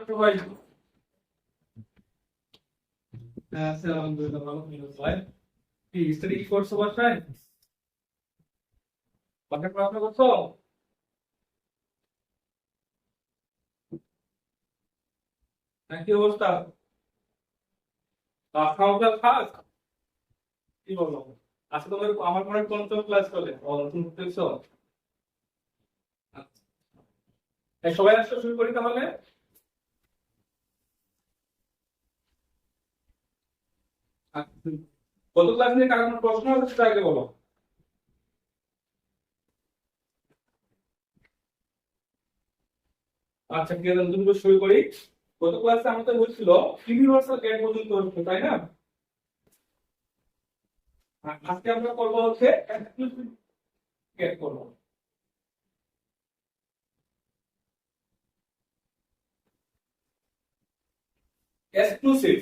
সবাই আলহামদুলিল্লাহ ভালো ভাই কি স্টাডি কি করছো বাসায় বাসায় পড়াশোনা করছো নাকি অবস্থা খাওয়া খাস কি বলো আজকে তোমার আমার মনে হয় পঞ্চম ক্লাস চলে তুমি দেখছো সবাই আসতে শুরু করি তাহলে আচ্ছা, কত ক্লাস নিয়ে কার কোনো প্রশ্ন আছে সেটা আগে বলো আচ্ছা ঠিক আছে নতুন করে শুরু করি গত ক্লাসে আমাদের হচ্ছিল ইউনিভার্সাল গেট পর্যন্ত হচ্ছে তাই না আজকে আমরা করবো হচ্ছে এক্সক্লুসিভ গেট করবো exclusive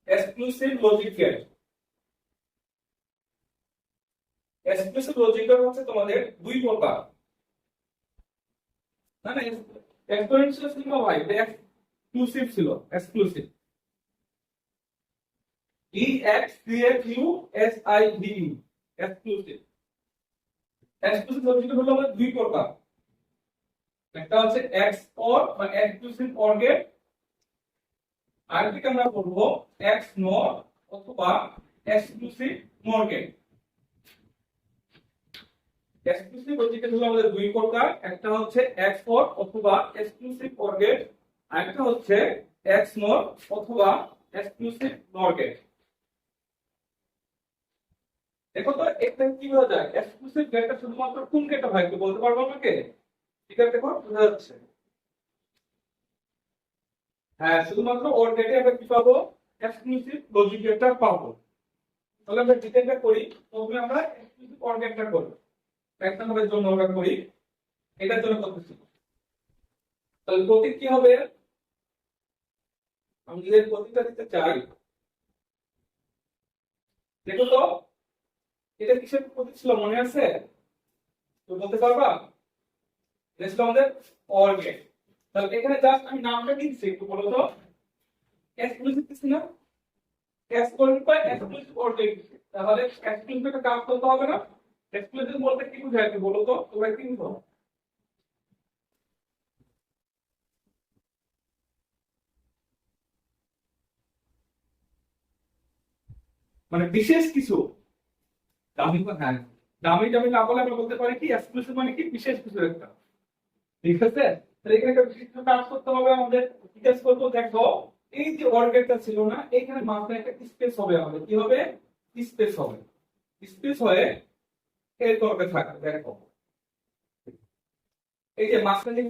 exclusive logic gate exclusive logic gate হচ্ছে তোমাদের দুই প্রকার না না এক্সপোনেনশিয়াল ছিল না ভাই এটা এক্সক্লুসিভ ছিল exclusive E X C F U S I V U exclusive exclusive logic হলো আমাদের দুই প্রকার একটা হচ্ছে এক্স অর বা এক্সক্লুসিভ অর গেট আরেকটাকে আমরা বলবো এক্স নর অথবা এক্সক্লুসিভ নর গেট এক্সক্লুসিভ লজিকের হলো আমাদের দুই প্রকার একটা হচ্ছে এক্স অর অথবা এক্সক্লুসিভ অর গেট আরেকটা হচ্ছে এক্স নর অথবা এক্সক্লুসিভ নর গেট দেখো তো এটা কি বোঝা যায় এক্সক্লুসিভ গেটটা শুধুমাত্র কোন গেটটা হয় একটু বলতে পারবো আমাকে ঠিক আছে দেখো বোঝা যাচ্ছে হ্যাঁ শুধুমাত্র অর গেটে আমরা কি পাবো এক্সক্লুসিভ লজিক গেটটা পাবো তাহলে আমরা ডিটেইলটা করি প্রথমে আমরা এক্সক্লুসিভ অর গেটটা করব একটা নম্বরের জন্য আমরা করি এটার জন্য করতেছি তাহলে প্রতীক কি হবে আমি যদি প্রতীকটা দিতে চাই দেখো তো এটা কিসের প্রতীক ছিল মনে আছে তো বলতে পারবা এটা ছিল আমাদের অর গেট তাহলে এখানে জাস্ট আমি নামটা দিচ্ছি একটু বলো তো এক্সক্লুসিভ দিচ্ছি না এক্সক্লুসিভ বা এক্সক্লুসিভ অর গেট তাহলে এক্সক্লুসিভ একটা কাজ করতে হবে না এক্সক্লুসিভ বলতে কি বোঝায় একটু বলো তো তোমরা কি বুঝো মানে বিশেষ কিছু দামি হ্যাঁ দামি দামি না বলে আমরা বলতে পারি কি এক্সক্লুসিভ মানে কি বিশেষ কিছু একটা ঠিক আছে তাহলে এখানে একটা বিশেষ কিছু কাজ করতে হবে আমাদের জিজ্ঞেস করবো দেখো এই যে অর্গেটটা ছিল না এখানে মাঝখানে একটা স্পেস হবে আমাদের কি হবে স্পেস হবে স্পেস হয়ে এর করবে থাকবে দেখো এই যে মাঝখানে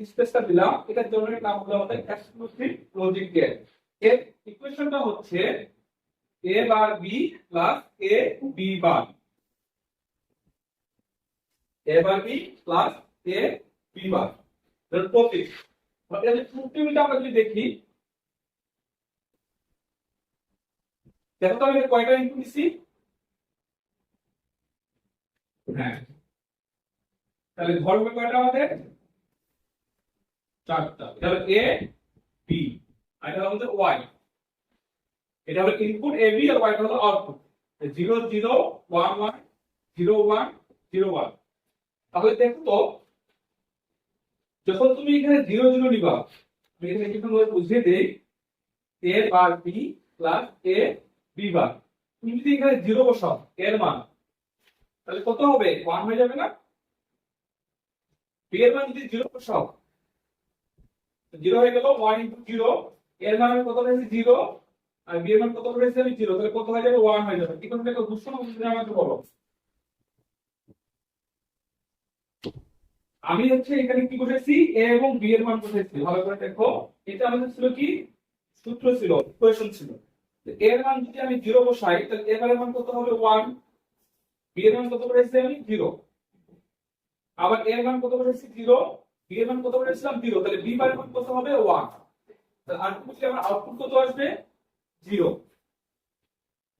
স্পেসটা দিলাম এটার জন্য নাম হলো আমাদের এক্সক্লুসিভ লজিক গেট এর ইকুয়েশনটা হচ্ছে a bar b plus a b bar a bar b plus a b বার এর প্রতীক এর প্রতীকটা আমরা যদি দেখি দেখো তো আমি কয়টা ইনপুট দিছি হ্যাঁ তাহলে ঘর হবে কয়টা আমাদের চারটা তাহলে a b আর এটা আমাদের y এটা হলো ইনপুট a b আর y হলো আউটপুট 0 0 1 1 0 1 0 1 তাহলে দেখো তো যখন তুমি এখানে 0 0 নিবা আমি এখানে একটু বুঝিয়ে দেই a bar b plus a b বার তুমি যদি এখানে 0 বসাও এর মান তাহলে কত হবে 1 হয়ে যাবে না b এর মান যদি 0 বসাও 0 হয়ে গেল 1 0 এর মান কত হয়েছে 0 আর b এর মান কত হয়েছে আমি 0 তাহলে কত হয়ে যাবে 1 হয়ে যাবে কি করতে একটা বুঝছো না বুঝতে আমাকে বলো আমি হচ্ছে এখানে কি বসেছি a এবং b এর মান বসেছি ভালো করে দেখো এটা আমাদের ছিল কি সূত্র ছিল ইকুয়েশন ছিল এর মান যদি আমি 0 বসাই তাহলে a এর মান কত হবে 1 b এর মান কত বসেছি আমি 0 আবার a এর মান কত বসেছি 0 b এর মান কত বসেছিলাম 0 তাহলে b এর মান কত হবে 1 তাহলে আলটিমেটলি আমার আউটপুট কত আসবে 0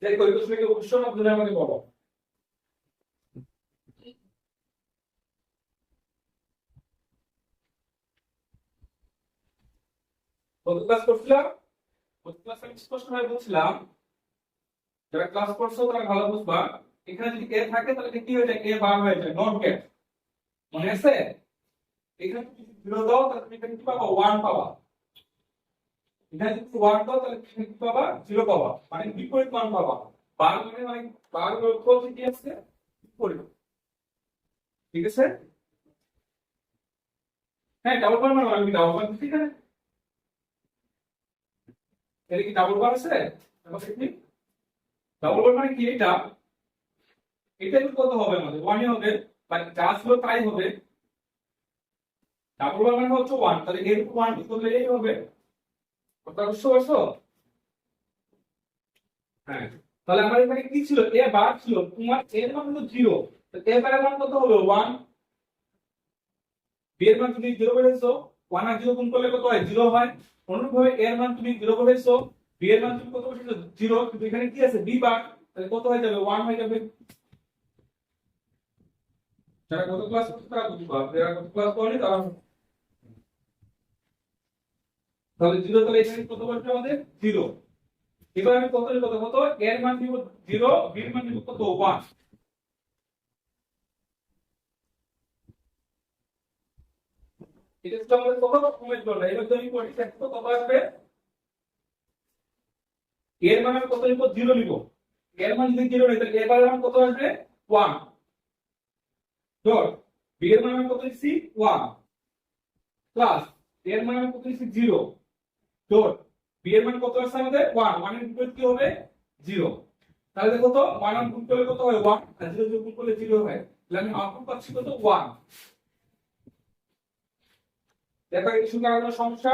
দেখো এই প্রশ্নকে অবশ্যই আপনারা আমাকে বলো কত ক্লাস করছিলাম? কত ক্লাস আমি স্পষ্ট ভাবে বলছিলাম, যারা ক্লাস করছো তারা ভালো বুঝবা। এখানে যদি এ থাকে তাহলে কি হয়ে যায়? এ বার হয়ে যায়, নট গেট। মনে আছে? এখানে যদি জিরো দাও তাহলে তুমি এখানে কি পাবা? 1 পাবা। এখানে যদি 1 দাও তাহলে এখানে কি পাবা? 0 পাবা, মানে বিপরীত মান পাবা। বার মানে বার অর্থ হচ্ছে কি আছে? বিপরীত। ঠিক আছে? হ্যাঁ, ডাবল বার মানে আমি ডাবল বার দিচ্ছি এখানে। এটা কি ডাবল বার আছে? ডাবল বার মানে কি? এটা এটা কত হবে? আমাদের 1 হবে, মানে যা ছিল তাই হবে। ডাবল বার মানে হচ্ছে 1, তাহলে এর 1 কি করলে এই হবে। কথা বুঝতে পারছো? হ্যাঁ, তাহলে আমার এখানে কি ছিল? এ বার ছিল, তোমার এর মান হলো 0, তো এ বারের মান কত হবে? 1। বি এর মান তুমি 0 বলেছো, 1 আর 0 গুণ করলে কত হয়? 0 হয়। অনুরূপভাবে এর মান তুমি 0 বলেছো, বি এর মান তুমি কত বলেছো? 0, কিন্তু এখানে কি আছে? বি বার, তাহলে কত হয়ে যাবে? 1 হয়ে যাবে। যারা কত ক্লাস করতে তারা বুঝবা, যারা কত ক্লাস করেনি তারা। তাহলে 0, তাহলে এখানে কত বলতে আমাদের? 0। এবার আমি কত কত কত এর মান দিব 0, বি এর মান দিব কত? 1। এটা হচ্ছে আমাদের কত রকমের জন্য। এবার তুমি পরীক্ষা কত আসবে? এর মান আমি কত নিব? 0 নিব। এর মান যদি 0 নিই তাহলে এর মান কত আসবে? 1 ডট। বি এর মান আমি কত নিচ্ছি? 1 প্লাস এর মান আমি কত নিচ্ছি? 0 ডট। বি এর মান কত আছে আমাদের? 1। 1 এর বিপরীত কি হবে? 0। তাহলে দেখো তো 1 আর গুণ করলে কত হয়? 1, আর 0 যোগ গুণ করলে 0 হয়। তাহলে আমি আউটপুট পাচ্ছি কত? 1। দেখো এই শুধু আর কোনো সমস্যা?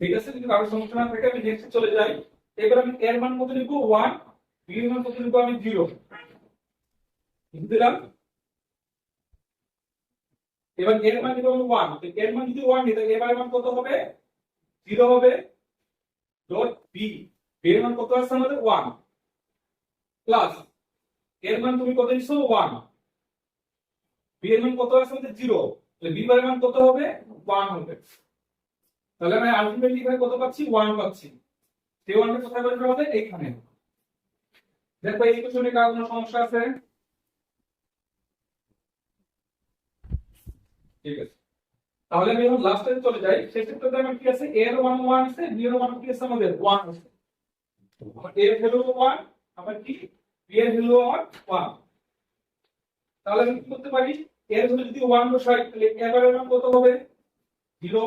ঠিক আছে, যদি কারো সমস্যা না থাকে আমি নেক্সট চলে যাই। এবার আমি এর মান কত লিখব? 1, বি এর মান কত লিখব? আমি 0 দিলাম। এবার এর মান দিব আমি 1, তো এর মান যদি 1 নিই তাহলে এবার এর মান কত হবে? 0 হবে ডট বি। বি এর মান কত আছে আমাদের? 1 প্লাস এর মান তুমি কত দিছো? 1। বি এর মান কত আছে আমাদের? 0, তাহলে বি এর মান কত হবে? 1 হবে। তাহলে আমি আলটিমেটলি এখানে কত পাচ্ছি? 1 পাচ্ছি। সেই 1 টা কোথায় বলবো আমাদের? এখানে। দেখো এই ইকুয়েশনে কার কোনো সমস্যা আছে? ঠিক আছে, তাহলে আমি এখন লাস্টে চলে যাই। সেই ক্ষেত্রে আমার কি আছে? a এর মান 1 আছে, b এর মান কি আছে আমাদের? 1 আছে। আমার a এর ভ্যালু 1, আবার কি b এর ভ্যালু আমার 1। তাহলে আমি কি করতে পারি? a এর ভ্যালু যদি 1 বসাই তাহলে a এর মান কত হবে? 0,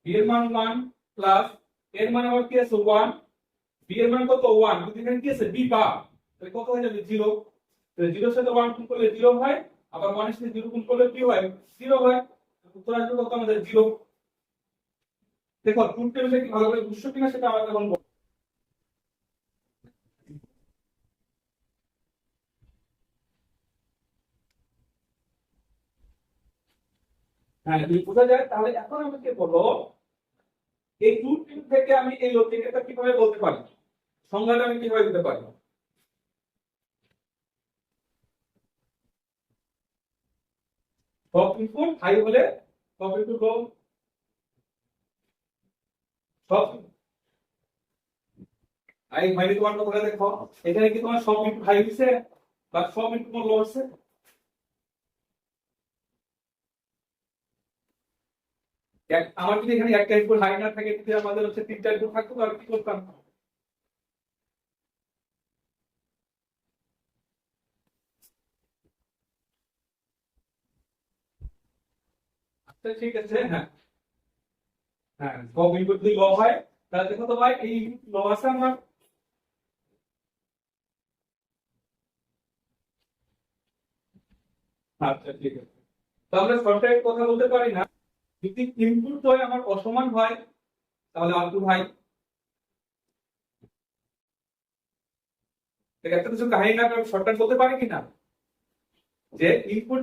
b এর মান 1 প্লাস এর মান আমার কি আছে? 1, b এর মান কত? 1, কিন্তু এখানে কি আছে? b বা, তাহলে কত হয়ে যাবে? 0। তাহলে 0 এর সাথে 1 গুণ করলে 0 হয়, আবার 1 এর সাথে 0 গুণ করলে কি হয়? 0 হয়। উত্তর আসবে কত আমাদের? 0। দেখো ট্রুথ টেবিলটা কি ভালো করে বুঝছো কিনা সেটা আমাকে এখন বলো। হ্যাঁ, যদি বোঝা যায় তাহলে এখন আমাকে বলো এই ট্রুথ টেবিল থেকে আমি এই লজিকটা কিভাবে বলতে পারি, সংজ্ঞাটা আমি কিভাবে দিতে পারি? সব ইনপুট হাই হলে সব ইনপুট লো, সব হাই হাই তোমার কথা দেখো, এখানে কি তোমার সব ইনপুট হাই হইছে বা সব ইনপুট লো হচ্ছে? আমার যদি এখানে একটা ইনপুট হাই না থাকে, যদি আমাদের হচ্ছে তিনটা ইনপুট থাকতো তাহলে কি করতাম? আচ্ছা ঠিক আছে, হ্যাঁ হ্যাঁ, সব ইনপুট যদি লো হয় তাহলে দেখো তো ভাই এই লো আছে আমার। আচ্ছা ঠিক আছে, তাহলে সরকারের কথা বলতে পারি না। যদি ইনপুট হয় আমার অসমান হয় তাহলে আউটপুট হয়। একটা কিছু কাহিনী না আমি শর্টকাট বলতে পারি কিনা, যে ইনপুট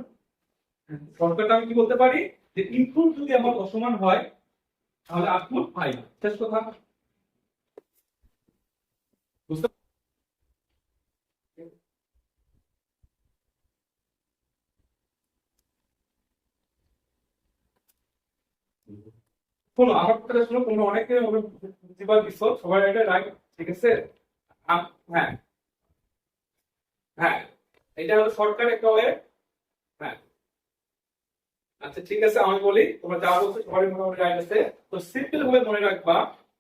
শর্টকাট আমি কি বলতে পারি, যে ইনপুট যদি আমার অসমান হয় তাহলে আউটপুট হয়। শেষ কথা। বুঝতে শোনো আমার কথাটা শোনো, তোমরা অনেকে বুঝিবার দিচ্ছ, সবাই এটা রাইট, ঠিক আছে? হ্যাঁ হ্যাঁ, এটা হলো শর্টকাট একটা ওয়ে। হ্যাঁ, আচ্ছা ঠিক আছে, আমি বলি, তোমরা যা বলছো সবাই মোটামুটি রাইট আছে। তো সিম্পল ভাবে মনে রাখবা,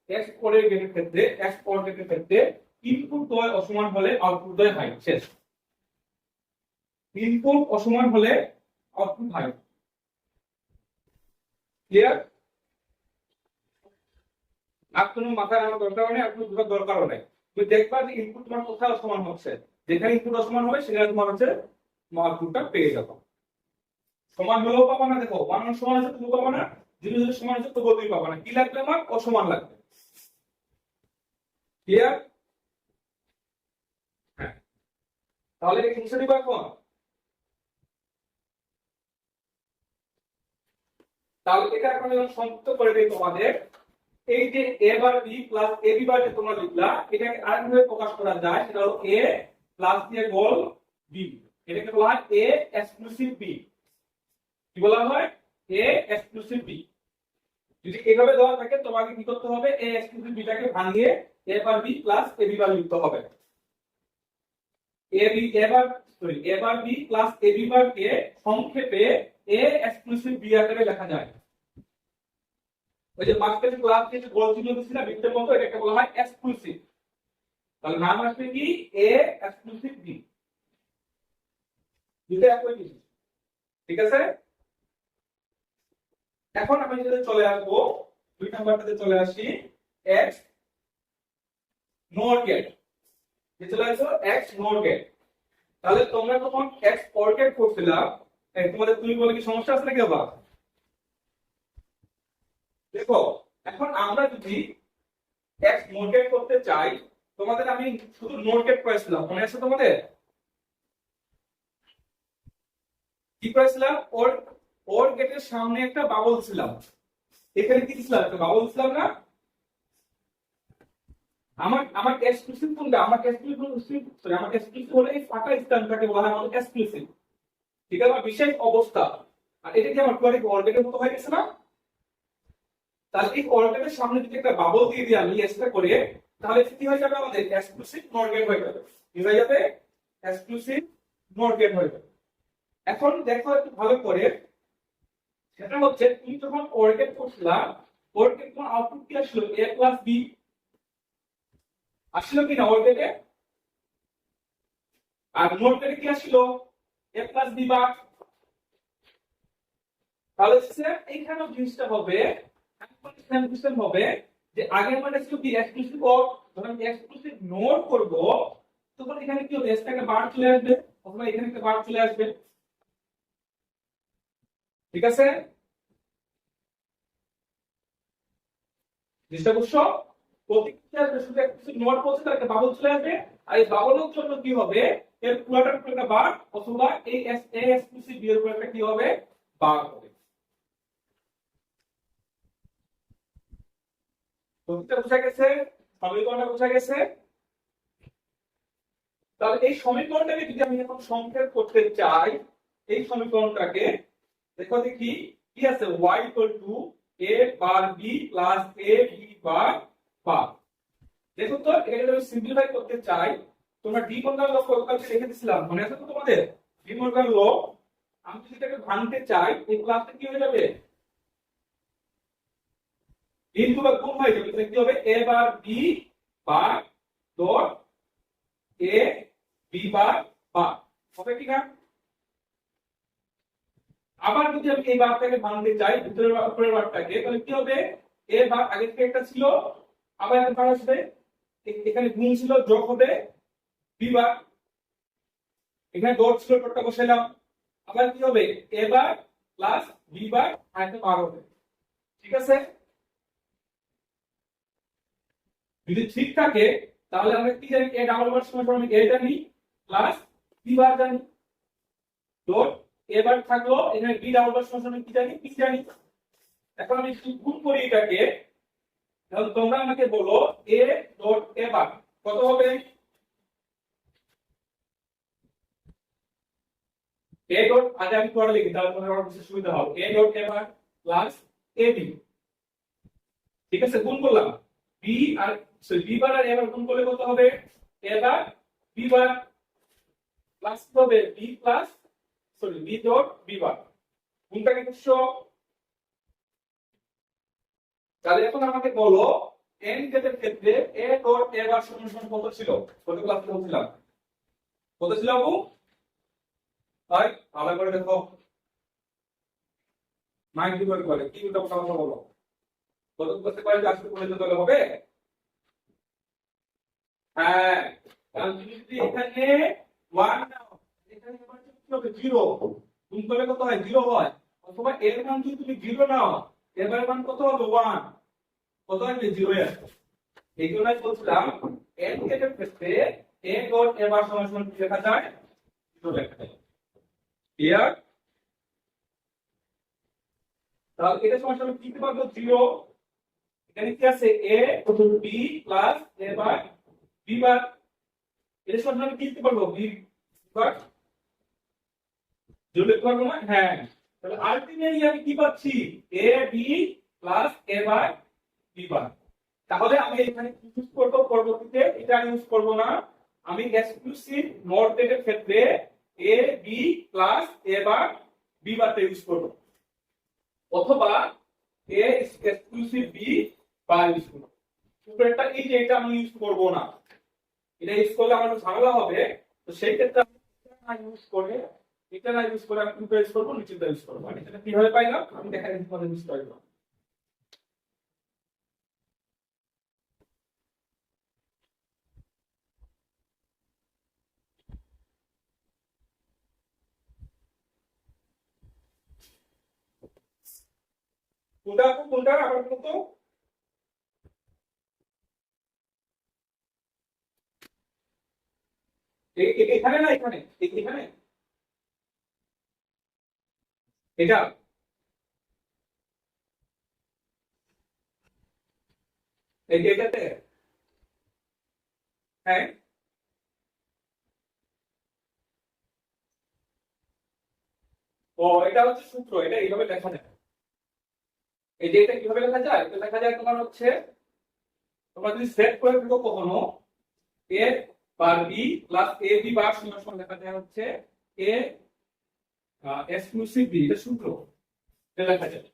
এক্স পরের গেটের ক্ষেত্রে, এক্স পর গেটের ক্ষেত্রে ইনপুট দ্বয় অসমান হলে আউটপুট দ্বয় হাই, শেষ। ইনপুট অসমান হলে আউটপুট হাই, ক্লিয়ার? আর কোনো মাথায় আনার দরকার নেই, আর কোনো বোঝার দরকারও নেই। তুমি দেখবা যে ইনপুট তোমার কোথায় অসমান হচ্ছে, যেখানে ইনপুট অসমান হবে সেখানে তোমার হচ্ছে আউটপুটটা পেয়ে যাবো। সমান হলেও পাবা না, দেখো 1 সমান আছে তুমি পাবা না, 0 0 সমান আছে তবুও তুমি পাবা না। কি লাগবে আমার? অসমান লাগবে, ক্লিয়ার? হ্যাঁ, তাহলে এটা মুছে দিবা এখন। তাহলে এটা এখন যখন সংযুক্ত করে দেই তোমাদের, এই যে a bar b plus ab বার যে তোমরা লিখলা, এটাকে আরেকভাবে প্রকাশ করা যায়, সেটা হলো a প্লাস দিয়ে গোল b, এটাকে বলা হয় a এক্সক্লুসিভ b। কি বলা হয়? a exclusive b। যদি এভাবে দেওয়া থাকে তোমাকে কি করতে হবে? a এক্সক্লুসিভ b টাকে ভাঙিয়ে a bar b plus ab বার লিখতে হবে। ab এবার sorry a bar b plus ab বার কে সংক্ষেপে a এক্সক্লুসিভ b আকারে লেখা যায়। ওই যে মাস্টার ক্লাস যে গোল চিহ্ন দিছিলাম বৃত্তের মতো, এটাকে বলা হয় এক্সক্লুসিভ। তাহলে নাম আসবে কি? a exclusive b। দুটো একই জিনিস, ঠিক আছে? এখন আমি যদি চলে আসবো 2 নাম্বারটাতে চলে আসি, x নট গেট। যে চলে আসো x নট গেট। তাহলে তোমরা যখন x অর গেট করছিলা, তোমাদের তুমি বলে কি সমস্যা আছে নাকি বাবা? দেখো, এখন আমরা যদি x নট গেট করতে চাই, তোমাদের আমি শুধু নট গেট করেছিলাম, মনে আছে তোমাদের? কি করেছিলাম? ওর ওর গেটের সামনে একটা বাবল ছিলাম, এখানে কি ছিলাম? একটা বাবল ছিলাম না? আমার আমার এক্সক্লুসিভ কোনটা? আমার এক্সক্লুসিভ সরি, আমার এক্সক্লুসিভ হলো এই ফাঁকা স্থানটাকে বলা হয় আমাদের এক্সক্লুসিভ, ঠিক আছে? বিশেষ অবস্থা। আর এটা কি আমার পুরো অর্গেটের মতো হয়ে গেছে না? তাহলে এই অর্গেটের সামনে যদি একটা বাবল দিয়ে দিই আমি এক্সট্রা করে, তাহলে কি হয়ে যাবে? আমাদের এক্সক্লুসিভ নট গেট হয়ে যাবে। কি হয়ে যাবে? এক্সক্লুসিভ নট গেট হয়ে যাবে। এখন দেখো একটু ভালো করে, সেটা হচ্ছে তুমি যখন অর্গেট করছিলা, অর্গেট কোন আউটপুট কি আসলো? a প্লাস b আসলো কি না অর্গেটে? আর নট গেটে কি আসলো? a প্লাস b বার। তাহলে স্যার এইখানেও জিনিসটা হবে, সিস্টেম হবে যে আগের মানে ছিল কি এক্সক্লুসিভ অর, যখন আমি এক্সক্লুসিভ নোট করব তখন এখানে কি হবে? এসটাকে বার চলে আসবে, অথবা এখানে একটা বার চলে আসবে, ঠিক আছে? জিনিসটা বুঝছো? প্রত্যেকটা শুধু এক্সক্লুসিভ নোট বলছে তার একটা বাবল চলে আসবে, আর এই বাবলের জন্য কি হবে? এর পুরোটার উপর একটা বার, অথবা এই এক্সক্লুসিভ বি এর উপর একটা কি হবে? বার হবে। তো বুঝা গেছে? সমীকরণটা বুঝা গেছে? তাহলে এই সমীকরণটাকে যদি আমি এখন সংক্ষেপ করতে চাই, এই সমীকরণটাকে দেখো দেখি কি আছে? y a bar b plus a b বার বার। দেখো তো, এটাকে যদি সিম্পলিফাই করতে চাই, তোমরা ডি মর্গান ল গতকালকে লিখে দিছিলাম, মনে আছে তো তোমাদের? ডি মর্গান ল, আমি যদি এটাকে ভাঙতে চাই, এই ক্লাসটা কি হয়ে যাবে? ইনটু বা গুণ হয়ে যাবে। তাহলে কি হবে? a bar b bar dot a b বার বার হবে কি না? আবার যদি আমি এই বারটাকে ভাঙতে চাই, ভিতরের উপরের বারটাকে, তাহলে কি হবে? এ বার আগে থেকে একটা ছিল, আবার একটা বার আসবে, এখানে গুণ ছিল, যোগ হবে বি বার, এখানে ডট ছিল, ডটটা বসাইলাম, আবার কি হবে? A bar plus B bar আর একটা বার হবে, ঠিক আছে? যদি ঠিক থাকে তাহলে আমরা কি জানি? এ ডাবল বার সমান আমি এ জানি প্লাস বি বার জানি, ডট এ বার থাকলো, এখানে বি ডাবল বার সমান আমি কি জানি? বি জানি। এখন আমি একটু গুণ করি এটাকে, তাহলে তোমরা আমাকে বলো a ডট a বার কত হবে? a ডট আগে আমি পরে লিখি, তাহলে তোমাদের আরো বেশি সুবিধা হবে। a dot a bar plus ab, ঠিক আছে, গুণ করলাম বি আর সরি বি বার আর এ বার গুণ করলে কত হবে A bar B bar plus হবে B plus sorry B dot B bar গুণটাকে করছো। তাহলে এখন আমাকে বলো n গেটের ক্ষেত্রে a ডট a বার সমান সমান কত ছিল? কত ক্লাসে বলছিলাম কত ছিল আপু? তাই ভালো করে দেখো, মাইন্ড ডিভাইড করে কি উল্টা পাল্টা কথা বলো, কত ক্লাসে কয়টা আসলে করে দিতে হবে? হ্যাঁ, কারণ তুমি যদি এখানে 1 নাও এখানে আবার কি হবে 0, গুণ করলে কত হয় 0 হয়, অথবা এর মান যদি তুমি 0 নাও এর মান কত হবে 1, কত হবে 0 এর। এই জন্যই বলছিলাম n গেটের ক্ষেত্রে a ডট a বার সমান সমান কি লেখা যায় 0 লেখা যায়। ক্লিয়ার? তাহলে এটা সমান সমান কি দিতে পারবো 0, এখানে কি আছে a b plus a bar b বার, এটা সমান সমান কি দিতে পারবো b বার 0 লিখতে পারবো না? হ্যাঁ, তাহলে আলটিমেটলি আমি কি পাচ্ছি a b plus a bar b বার। তাহলে আমি এখানে কি ইউজ করব পরবর্তীতে? এটা ইউজ করব না, আমি এক্সক্লুসিভ নট গেটের ক্ষেত্রে a b plus a bar b বারটা ইউজ করব, অথবা a exclusive b bar use করব। সুতরাং এই যে এটা আমি ইউজ করব না, এটা ইউজ করলে আমার একটু ঝামেলা হবে, তো সেই ক্ষেত্রে আমি এটা না ইউজ করে আমি কোনটা ইউজ করব? নিচেরটা ইউজ করব। আমি এটা কিভাবে পাইলাম আমি দেখাই দিচ্ছি তোমাদের ইউজ করব। কোনটা আবার বলতো? এখানে না এখানে এখানে এটা এই যে এটাতে, হ্যাঁ ও এটা হচ্ছে সূত্র, এটা এইভাবে লেখা যায়। এই যে এটা কিভাবে লেখা যায়? এটা লেখা যায় তোমার হচ্ছে তোমরা যদি সেট করে দিও কখনো a bar b plus a b বার সমান সমান লেখা যায় হচ্ছে a এক্সক্লুসিভ b, এটা সূত্র, এটা লেখা যায়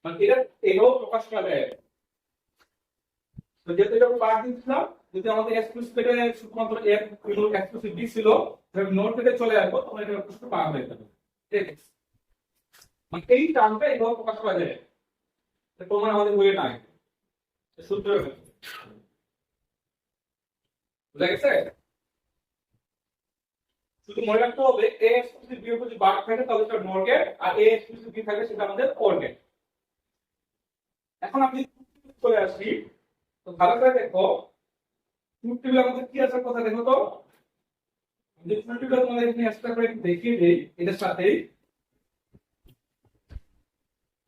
মানে এটা এভাবে প্রকাশ করা যায়। তো যেহেতু এটা বার দিয়েছিলাম, যদি আমাদের এক্সক্লুসিভ এটা শুধুমাত্র a এক্সক্লুসিভ b ছিল, তাহলে নোট থেকে চলে আসবো তখন এটা প্রশ্ন পাওয়া হয়ে যাবে। ঠিক আছে, মানে এই টার্মটা এভাবে প্রকাশ করা যায়, প্রমাণ আমাদের বইয়ে নাই, সূত্র বুঝা গেছে। শুধু মনে রাখতে হবে a এক্সক্লুসিভ b এর যদি বার থাকে তাহলে সেটা নট গেট, আর a এক্সক্লুসিভ b থাকে সেটা আমাদের অর গেট। এখন আমি চলে আসি, তো ভালো করে দেখো ট্রুথ টেবিল আমাদের কি আসার কথা দেখো তো, যে ট্রুথ টেবিল তোমাদের এখানে এক্সট্রা করে দেখিয়ে দেই, এটার সাথেই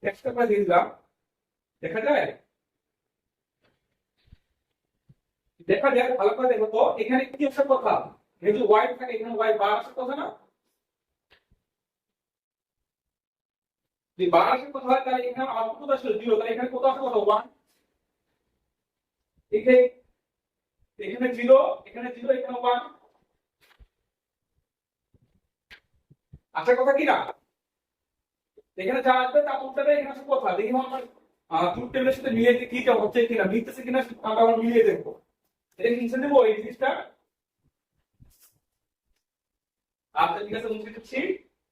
এক্সট্রা করে দিয়ে দিলাম, দেখা যায় দেখা যায় ভালো করে দেখো তো এখানে কি আসার কথা, যেহেতু ওয়াই থাকে এখানে ওয়াই বার আসার কথা না, যদি বার আসার কথা হয় তাহলে এখানে আউটপুট আসলে 0, তাহলে এখানে কত আসার কথা 1, এখানে এখানে 0 এখানে 0 এখানে 1 আসার কথা কি না? এখানে যা আসবে তা উত্তরে এখানে আসার কথা। দেখি আমার ট্রুথ টেবিলের সাথে মিলিয়ে কি হচ্ছে কিনা, মিলতেছে কিনা আমরা আবার মিলিয়ে দেখবো। এটা নিচে দেবো এই জিনিসটা, আচ্ছা ঠিক আছে মুছে দিচ্ছি।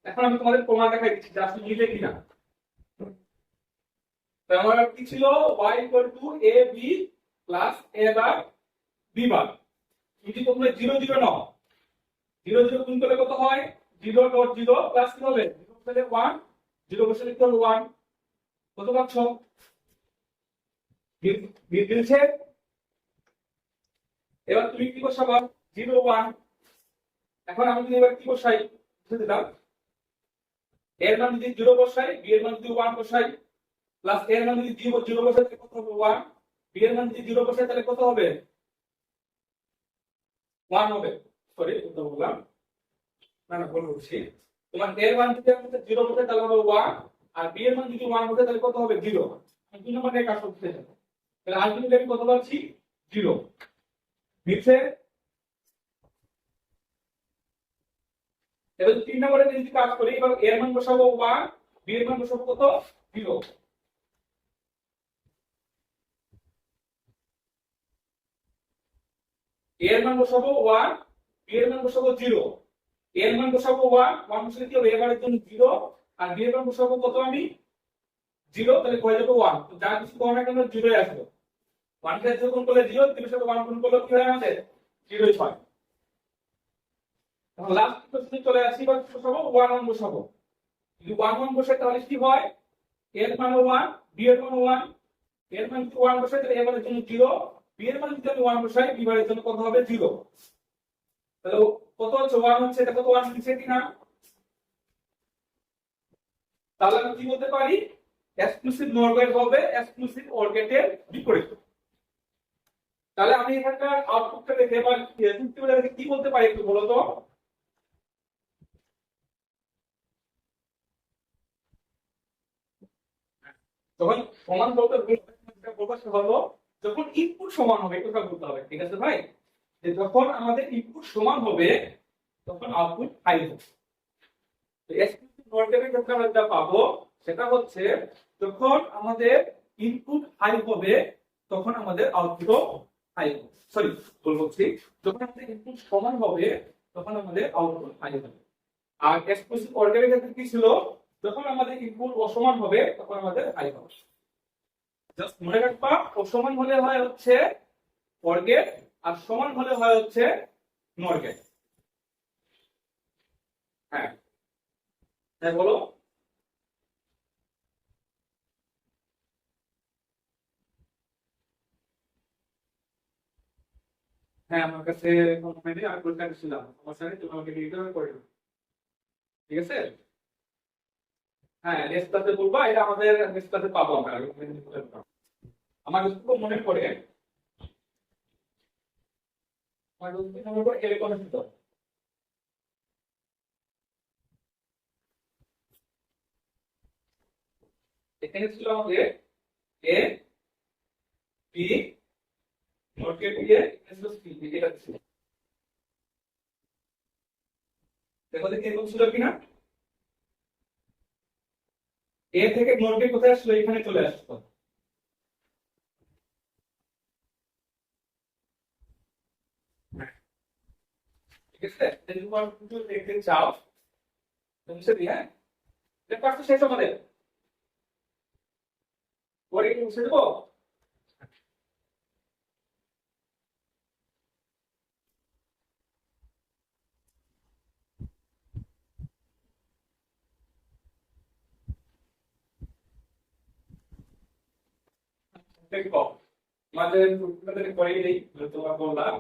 এখন আমি তোমাদের প্রমাণ দেখাই দিচ্ছি যে আসলে মিলে কিনা। তো আমার কি ছিল y a b plus a bar b বার, যদি তোমরা 0 0 নাও 0 0 গুণ করলে কত হয় 0 ডট 0 প্লাস কি হবে 0 বসালে 1, 0 বসালে কি হবে 1, কত পাচ্ছ মিলছে। এবার তুমি কি বসাবা 0 1, এখন আমি যদি এবার কি বসাই বুঝে দিলাম, এর মান যদি 0 বসাই b এর মান যদি 1 বসাই প্লাস এর মান যদি 0 বসাই তাহলে কত হবে 1, b এর মান যদি 0 বসাই তাহলে কত হবে 1 হবে। সরি এটা বললাম না, ভুল বলছি। তোমার এর মান যদি আমি 0 বসাই তাহলে হবে 1, আর বি এর মান যদি 1 হতে তাহলে কত হবে 0। আমি 2 নম্বরে কাজ করতে যাব, তাহলে আলটিমেটলি আমি কত পাচ্ছি 0 নিচে। এবার 3 নম্বরে যদি কাজ করি, এবার এর মান বসাবো 1, বি এর মান বসাবো কত 0। এর মান বসাবো 1, বি এর মান বসাবো 0। এর মান বসাবো 1, 1 বসালে কি হবে এবারের জন্য 0, আর বি এর মান বসাবো কত আমি 0, তাহলে হয়ে যাবে 1। তো যা কিছু করো না কেন 0 এ আসবে। 1 কে 0 গুণ করলে 0, 3 এর সাথে 1 গুণ করলে কি হয় আমাদের 0 ই হয়। এখন লাস্ট কোশ্চেনে চলে আসি, এবার বসাবো 1 1 বসাবো। যদি 1 1 বসাই তাহলে কি হয়, এর মান 1, বি এর মান 1। এর মান যদি 1 বসাই তাহলে এবারের জন্য 0, বি এর মান যদি আমি 1 বসাই বি এর জন্য কত হবে 0। তাহলে কত হচ্ছে 1 হচ্ছে, এটা কত 1 নিচে কিনা। তাহলে আমি কি বলতে পারি, এক্সক্লুসিভ নর গেট হবে এক্সক্লুসিভ অর গেটের বিপরীত। তাহলে আমি এখানকার আউটপুটটা দেখে বা যুক্তিটা দেখে কি বলতে পারি একটু বলো তো। যখন সমান বলতে বলবো সে হলো যখন ইনপুট সমান হবে, এটা বলতে হবে, ঠিক আছে ভাই, যে যখন আমাদের ইনপুট সমান হবে তখন আউটপুট হাই হবে। তো এক্সক্লুসিভ নর গেটের ক্ষেত্রে আমরা যেটা পাবো সেটা হচ্ছে যখন আমাদের ইনপুট হাই হবে তখন আমাদের আউটপুটও হাই হবে। সরি, ভুল বলছি, যখন আমাদের ইনপুট সমান হবে তখন আমাদের আউটপুট হাই হবে। আর এক্সক্লুসিভ অর গেটের ক্ষেত্রে কি ছিল, যখন আমাদের ইনপুট অসমান হবে তখন আমাদের হাই হবে। জাস্ট মনে রাখবা, অসমান হলে হয় হচ্ছে অর গেট আর সমান হলে হয় হচ্ছে নর গেট। হ্যাঁ, হ্যাঁ বলো। হ্যাঁ, আমার কাছে কোনো মেনে আমি পরীক্ষা দিয়েছিলাম, আমার সাথে তুমি আমাকে রিটার্ন করে দিও, ঠিক আছে। হ্যাঁ, নেক্সট ক্লাসে বলবা, এটা আমাদের নেক্সট ক্লাসে পাবো আমরা। আমার খুব মনে পড়ে, আমার মনে পড়ে এরকম ছিল, এখানে ছিল আমাদের এ বি নট গেট দিয়ে এসএস সি এটা ছিল। দেখো দেখি এরকম ছিল কিনা। এ থেকে নট গেট কোথায় আসলো, এখানে চলে আসলো, ঠিক আছে। যদি তোমার কিছু দেখতে চাও তুমি সেটি, হ্যাঁ, এটা পাঁচটা শেষ আমাদের পরে কি মুছে দেবো। দেখো আমাদের তোমাদের পরেই নেই, তোমার বললাম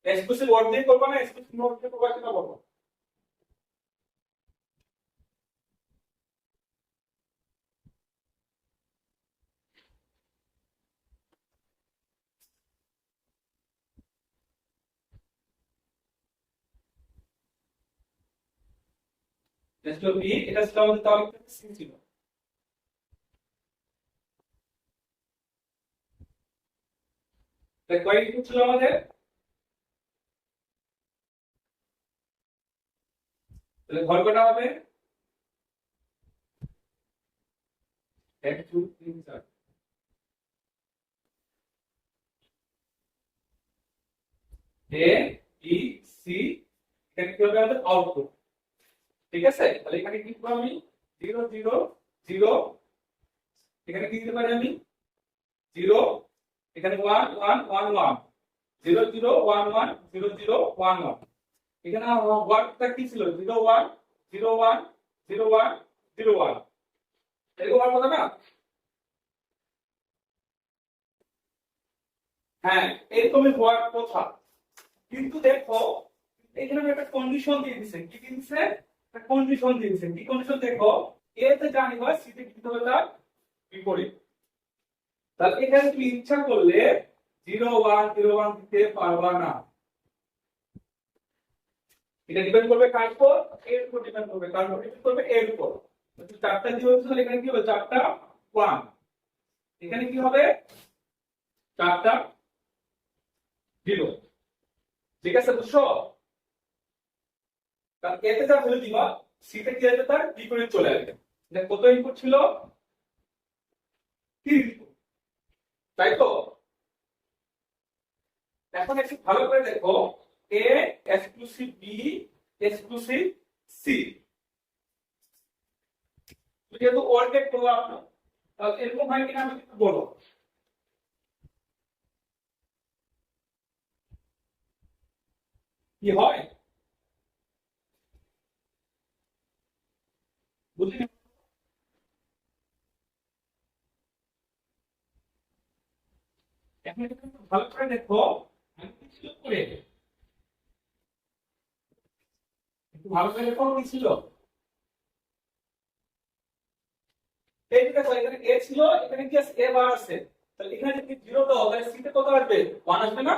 এক্সক্লুসিভ ওয়ার্ড দিয়ে করবা না এক্সক্লুসিভ নোট দিয়ে করবা সেটা বলবো। নেক্সট হলো বি, এটা ছিল আমাদের তাহলে সি ছিল। তাই কয়টি ছিল আমাদের, তাহলে ঘর কটা হবে 1 2 3 4। এ বি সি, এখানে কি হবে আমাদের আউটপুট, ঠিক আছে। তাহলে এখানে কি করব আমি 0 0 0, এখানে কি দিতে পারি আমি 0, এখানে 1 1 1 1 0 0 1 1 0 0 1 1। এখানে ওয়ার্ডটা কি ছিল 0 1 0 1 0 1 0 1, এরকম হওয়ার কথা না। হ্যাঁ, এরকমই হওয়ার কথা, কিন্তু দেখো এখানে একটা কন্ডিশন দিয়ে দিছে, কি দিছে একটা কন্ডিশন দিয়ে দিছে, কি কন্ডিশন দেখো, এ তে জানি হয় সি তে কি হবে তার বিপরীত। তাহলে এখানে তুমি ইচ্ছা করলে 0 1 0 1 দিতে পারবা না, এটা ডিপেন্ড করবে কার উপর, এর উপর ডিপেন্ড করবে, কার উপর ডিপেন্ড করবে, এর উপর। চারটা জিরো হচ্ছে, এখানে কি হবে, চারটা ওয়ান। এখানে কি হবে, চারটা জিরো। ঠিক আছে, বুঝছো? কারণ এতে যা ভ্যালু দিবা, সিতে কি আসবে, তার বিপরীত চলে আসবে। এটা কত ইনপুট ছিল, 3 ইনপুট, তাই তো? এখন একটু ভালো করে দেখো, A exclusive B exclusive C, যেহেতু ওয়ার্কেট করলাম, তাহলে এরকম হয় কিনা আমি একটু বলো। কি হয়, বুঝলি? এখন একটু ভালো করে দেখো, আমি কি ছিল করে, একটু ভালো করে দেখো কি ছিল। এই যে দেখো, এখানে এ ছিল, এখানে কি আছে, এ বার আছে। তাহলে এখানে যদি জিরো দাও, তাহলে সি তে কত আসবে, 1 আসবে না?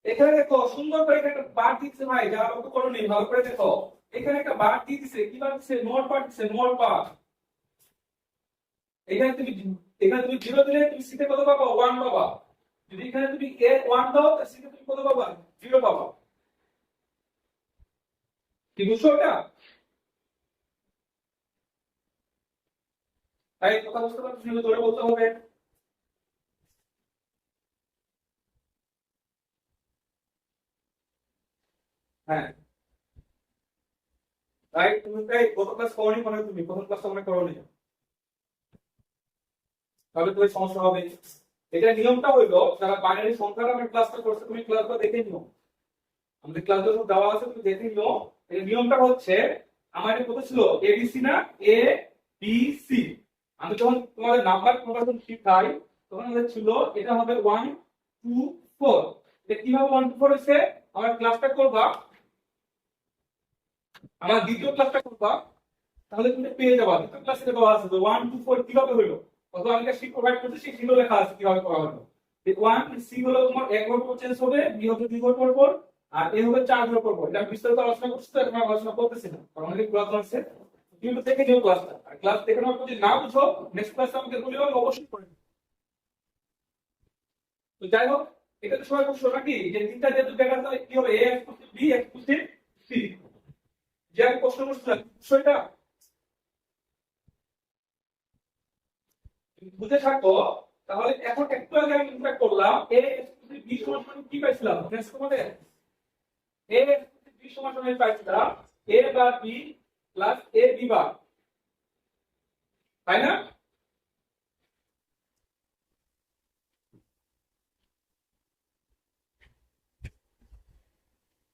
এখানে দেখো সুন্দর করে এখানে একটা বার দিচ্ছে ভাই, যারা লক্ষ্য করোনি ভালো করে দেখো। এখানে একটা বার দিয়ে দিছে, কি বার দিছে, নোট বার দিছে, নোট বার। এখানে তুমি, এখানে তুমি জিরো দিলে তুমি সি তে কত পাবা, 1 পাবা। যদি এখানে তুমি এ 1 দাও, তাহলে সি তে তুমি কত পাবা, 0 পাবা। কি বুঝছো এটা? তাই কথা বুঝতে পারছো, ধরে বলতে হবে। হ্যাঁ, তাই তুমি তাই গত ক্লাস করোনি, মনে হয় তুমি প্রথম ক্লাসটা মনে করোনি, তাহলে তোমার সমস্যা হবে। এটা নিয়মটা হইলো, যারা বাইনারি সংখ্যার আমরা ক্লাসটা করছে, তুমি ক্লাসটা দেখে নিও, আমাদের ক্লাসে সব দেওয়া আছে, তুমি দেখে নিও। এর নিয়মটা হচ্ছে, আমার এটা কত ছিল, এ বি সি না, এ বি সি। আমি যখন তোমাদের নাম্বার প্রকাশন শিখাই, তখন আমাদের ছিল এটা হবে 1 2 4। এটা কিভাবে 1 2 4 হইছে, আমার ক্লাসটা করবা, আমার দ্বিতীয় ক্লাসটা করবা, তাহলে তুমি পেয়ে যাবা। দ্বিতীয় ক্লাসে দেওয়া আছে যে 1 2 4 কিভাবে হলো, অথবা আমি একটা শীট প্রোভাইড করছি, সেই শীটে লেখা আছে কিভাবে করা হলো। এই 1 সি হলো তোমার এক ঘর পর চেঞ্জ হবে, বি হবে 2 ঘর পর পর, আর এ হবে 4 ঘর পর পর। এটা আমি বিস্তারিত আলোচনা করছি, তো এখন আমি আলোচনা করতেছি না, কারণ অনেক ক্লাস আছে। কিন্তু দেখে নিও ক্লাসটা, আর ক্লাস দেখে নেওয়ার পর যদি না বুঝো, নেক্সট ক্লাসে আমাকে বলিও, আমি অবশ্যই করে নেব। তো যাই হোক, এটা তো সবাই বুঝছো নাকি, যে তিনটা যেহেতু দেখা যায়, কি হবে, A exclusive B exclusive C. যে আমি প্রশ্ন করছিলাম, বুঝছো এটা? বুঝে থাকো। তাহলে এখন একটু আগে আমি ইন্টার করলাম, এ এক্সক্লুসিভ বি সমান কি পাইছিলাম, নেক্সট তোমাদের এ এক্সক্লুসিভ বি সমান আমি পাইছিলাম এ bar B plus A B বার, তাই না?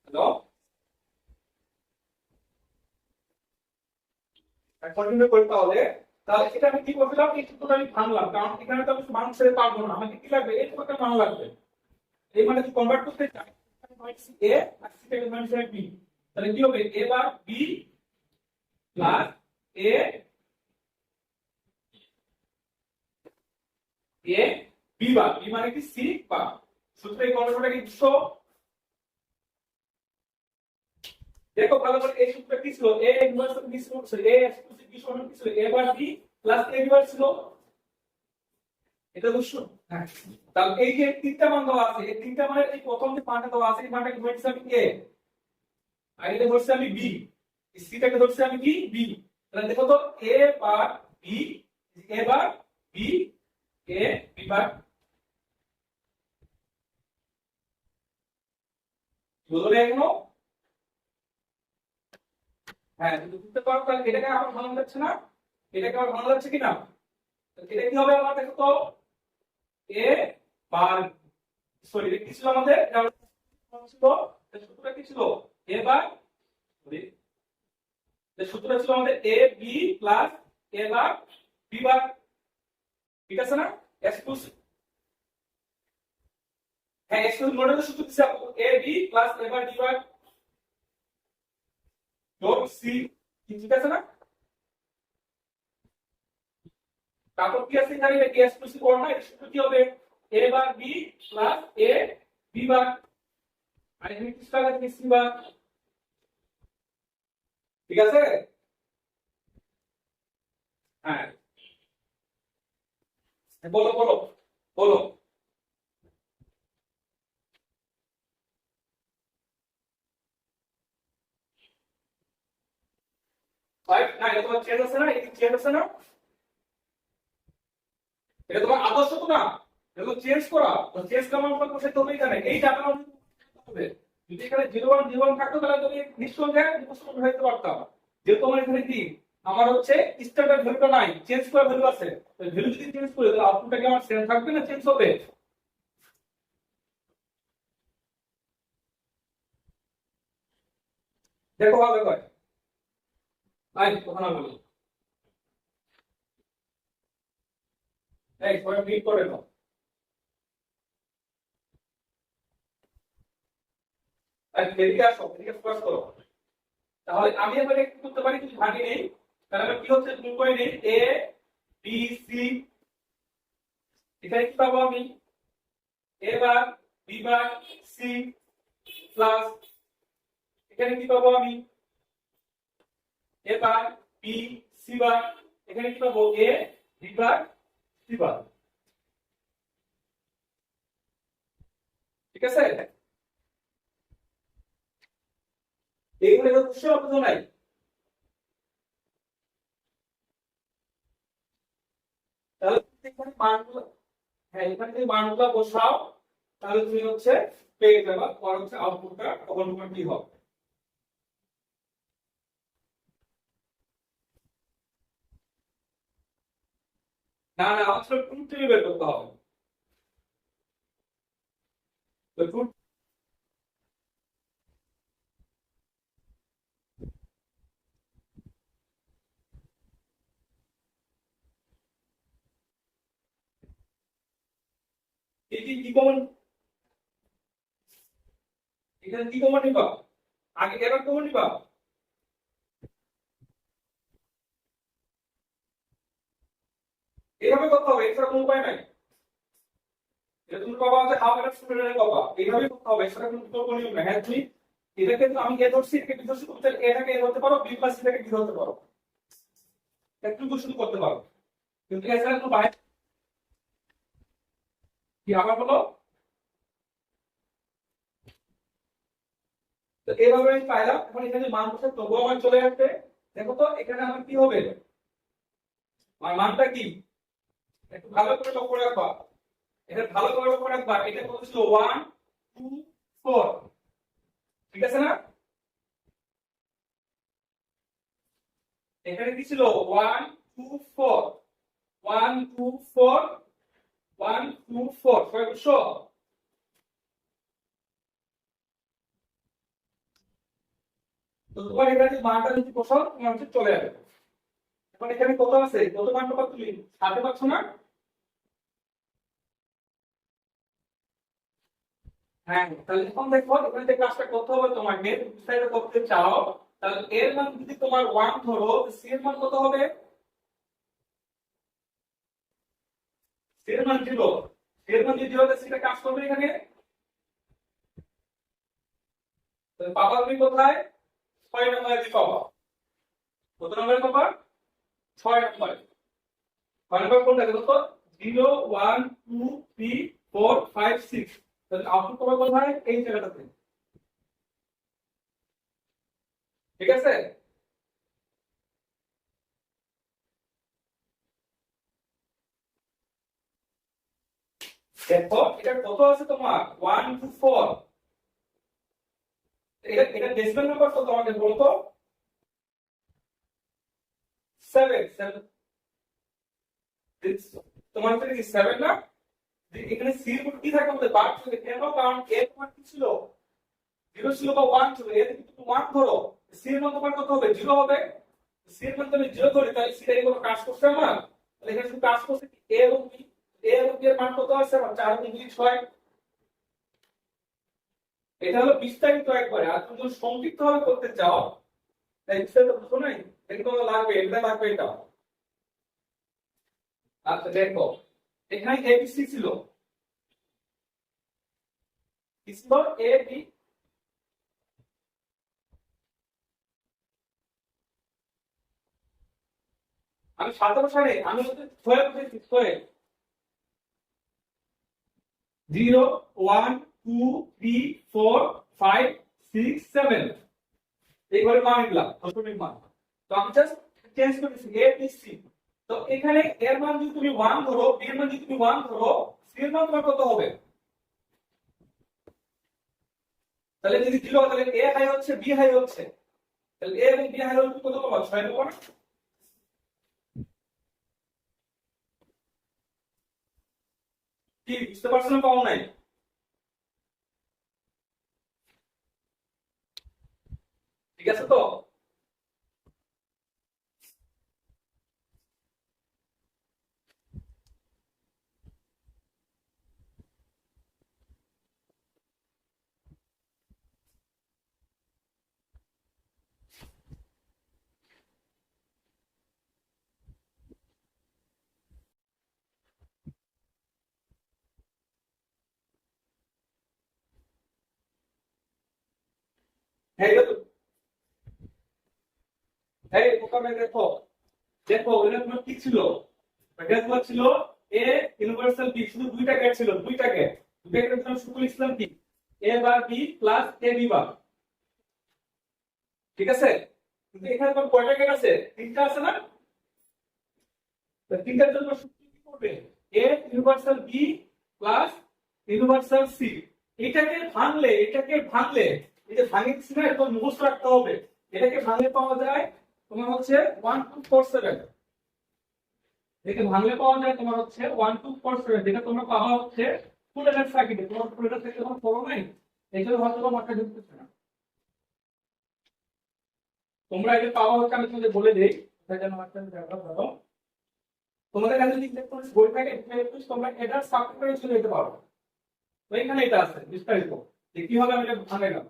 হ্যালো, কন্টিনিউ করি তাহলে। তাহলে এটা আমি কি করলাম, এই সূত্রটা আমি ভাঙলাম, কারণ এখানে তো আমি মান ছেড়ে পারবো না, আমাকে কি লাগবে, এই সূত্রটা মান লাগবে। এই মানে যদি কনভার্ট করতে চাই, এ আর সি থেকে মান হিসেবে বি, তাহলে কি হবে, A bar B plus A A B bar, B মানে কি, সি বার। সূত্রে এই কনভার্টটা কি বুঝছো? দেখো ভালো করে, এই সূত্রটা কি ছিল, এ ইনভার্স বি ছিল, এ এক্সক্লুসিভ বি সমান কি ছিল, এ bar B plus A B বার ছিল। এটা বুঝছো? হ্যাঁ। তাহলে এই যে তিনটা মান দেওয়া আছে, এই তিনটা মানে এই প্রথম যে মানটা দেওয়া আছে, এই মানটাকে ধরছি আমি এ, আর এটা ধরছি আমি বি, এই সিটাকে ধরছি আমি কি, বি। তাহলে দেখো তো, এ bar B, A bar B, A B বার, বুঝলো এখনো? হ্যাঁ, যদি বুঝতে পারো, তাহলে এটাকে আমার ভালো লাগছে না, এটাকে আমার ভালো লাগছে কিনা? এটা কি হবে আমার, দেখো তো, এ বার, সরি এটা কি ছিল আমাদের, এটা ছিল, সূত্রটা কি ছিল, এ বার, সরি সূত্রটা ছিল আমাদের A B plus A bar B bar, ঠিক আছে না? এক্সক্লুসিভ, হ্যাঁ এক্সক্লুসিভ মডেলের সূত্র দিছে A B plus A bar B bar dot C, ঠিক আছে না? তারপর কি আছে এখানে, এটা এক্সক্লুসিভ অর না, এটা সূত্র কি হবে, A bar B plus A B bar, আর এখানে কি স্কয়ার আছে সি বার, ঠিক আছে? হ্যাঁ, বলো বলো বলো। 5 না, এটা তোমার চেঞ্জ আছে না, এটা চেঞ্জ আছে না, এটা তোমার আদর্শ তো না, এটা তো চেঞ্জ করা, তো চেঞ্জ করা আমরা বসাইতে হবে এখানে, এই ডাটা আমাদের হবে। যদি এখানে 01 01 থাকতো তাহলে তুমি নিঃসন্দেহে মুখস্থ করে ফেলতে পারতাম। যেহেতু আমার এখানে কি, আমার হচ্ছে স্ট্যান্ডার্ড ভ্যালুটা নাই, চেঞ্জ করা ভ্যালু আছে, তো ভ্যালু যদি চেঞ্জ করে তাহলে আউটপুটটা কি আমার সেম থাকবে না চেঞ্জ হবে? দেখো ভালো করে, তাই কথা না বলি, এই সবাই ক্লিক করে নাও। তাই এদিকে আসো, এদিকে ফোকাস করো। তাহলে আমি এবারে কি করতে পারি, কিছু ভাগে নেই, তাহলে আমার কি হচ্ছে 2 পয়েন্ট এ বি সি, এখানে কি পাবো আমি, A bar B bar C plus, এখানে কি পাবো আমি, এ বার বি সি বার, এখানে কি পাবো, এ বি বার সি বার, ঠিক আছে? এইগুলো অবশ্যই অবস্থা নাই। তাহলে এখানে মানগুলো, হ্যাঁ এখানে যদি মানগুলো বসাও তাহলে তুমি হচ্ছে পেয়ে যাবা, তোমার হচ্ছে আউটপুটটা তখন তোমার কি হবে। না না, আসলে ট্রুথ টেবিল বের করতে হবে। তো ট্রুথ কি কমন, এখানে কি কমন নিবা, আগে এবার কমন নিবা, এইভাবে করতে হবে, এছাড়া কোনো উপায় নাই। এটা তুমি পাবা যে হাফ এটা স্টুডেন্টের পাবা, এইভাবে করতে হবে, এছাড়া কোনো বিকল্প নিয়ম নাই। হ্যাঁ তুমি এটাকে তো আমি এ ধরছি, এটাকে বি ধরছি, তুমি তাহলে এটাকে এ ধরতে পারো, বি প্লাস এটাকে বি ধরতে পারো, একটু শুধু করতে পারো, কিন্তু এছাড়া কোনো বাইরে কি আবার বলো। তো এইভাবে আমি পাইলাম, এখন এখানে মান বসে তবুও আমার চলে আসবে। দেখো তো এখানে আমার কি হবে, আমার মানটা কি, একটু ভালো করে লক্ষ্য রাখবা, এটা ভালো করে লক্ষ্য রাখবা, এটা কত ছিল 1 2 4, ঠিক আছে না? এখানে কি ছিল 1 2 4, 1 2 4, 1 2 4, সবাই বুঝছো? তো তোমার এখানে মানটা যদি বসাও তোমার হচ্ছে চলে যাবে। এখন এখানে কত আছে, কত মান পাবা তুমি, 7 পাচ্ছ না? হ্যাঁ, তাহলে এখন দেখো এখানে যে কাজটা করতে হবে তোমাকে, বিস্তারিত করতে চাও, তাহলে এর মান যদি তোমার 1 ধরো, সি এর মান কত হবে, সি এর মান 0, সি এর মান যদি হবে সেটা কাজ করবে এখানে, তাহলে পাবা তুমি কোথায়, 6 নম্বরে দি পাবা, কত নম্বরে পাবা, 6 নম্বরে। 6 নম্বর কোনটা দেখো তো, 0 1 2 3 4 5 6, তাহলে আউটপুট পাবা কোথায়, এই জায়গাটাতে, ঠিক আছে? দেখো এটা কত আছে তোমার, 1 2 4, এটা এটা ডেসিমাল নাম্বার কত তোমাকে বলতো, 7 7, তোমার কাছে কি 7 না, এখানে সি এর কি থাকে আমাদের বার ছিল কেন, কারণ এ তোমার কি ছিল, 0 ছিল বা 1 ছিল, এর কিন্তু তুমি 1 ধরো, সি এর মান তোমার কত হবে, 0 হবে, সি এর মান তুমি 0 ধরি, তাহলে সি এর কোনো কাজ করছে আমার, তাহলে এখানে শুধু কাজ করছে কি এ এবং বি, এ এবং বি এর মান কত আছে আমার, 4 এবং 2 6। এটা হলো বিস্তারিত একবারে, আর তুমি যদি সংক্ষিপ্ত ভাবে করতে চাও তাই বিস্তারিত বুঝো নাই, এটা তোমার লাগবে, এটা লাগবে, এটা। আচ্ছা দেখো এখানে এবিসি ছিল, কি ছিল, এ বি আমি 7 বসাই, আমি হচ্ছে 6 বসাইছি, 6 0 1 2 3 4 5 6 7 এইভাবে মান নিলাম দশমিক মান। তো আমি জাস্ট চেঞ্জ করেছি এ বি সি। তো এখানে এর মান যদি তুমি 1 ধরো, বি এর মান যদি তুমি 1 ধরো, সি এর মান তোমার কত হবে? তাহলে যদি 0 হয় তাহলে এ হাই হচ্ছে, বি হাই হচ্ছে, তাহলে এ এবং বি হাই হলে কত পাবো? 6 পাবো না? কি বুঝতে পারছো না? পাও নাই? ঠিক আছে তো? এই দেখো, এই প্রথমে দেখো, দেখো এটা তোমার কি ছিল? এটা তোমার ছিল এ ইউনিভার্সাল বি, শুধু দুইটা গেট ছিল, দুইটা গেট। দুইটা গেটের জন্য শুধু লিখলাম কি এ bar B plus A B bar. ঠিক আছে? কিন্তু এখানে তোমার কয়টা গেট আছে? তিনটা আছে না? তো তিনটার জন্য সূত্র কি করবে? A universal B plus universal C. এটাকে ভাঙলে এই যে ভাঙিয়েছি না, এটা মুখস্থ রাখতে হবে। এটাকে ভাঙলে পাওয়া যায় তোমার হচ্ছে 1247। এটাকে ভাঙলে পাওয়া যায় তোমার হচ্ছে 1247, যেটা তোমরা পাওয়া হচ্ছে ফুলের সার্কিটে। তোমার ফুলের থেকে তোমার পড়ো নাই, এই জন্য হয়তো মাথা ঢুকতেছে না। তোমরা এটা পাওয়া হচ্ছে, আমি তোমাদের বলে দিই এটা যেন মাথা ধরো। তোমাদের কাছে যদি ইলেকট্রনিক্স বই থাকে, তোমরা এটা সাবস্ক্রাইব করে চলে যেতে পারো। তো এখানে এটা আছে বিস্তারিত যে কিভাবে আমি এটা ভাঙাইলাম।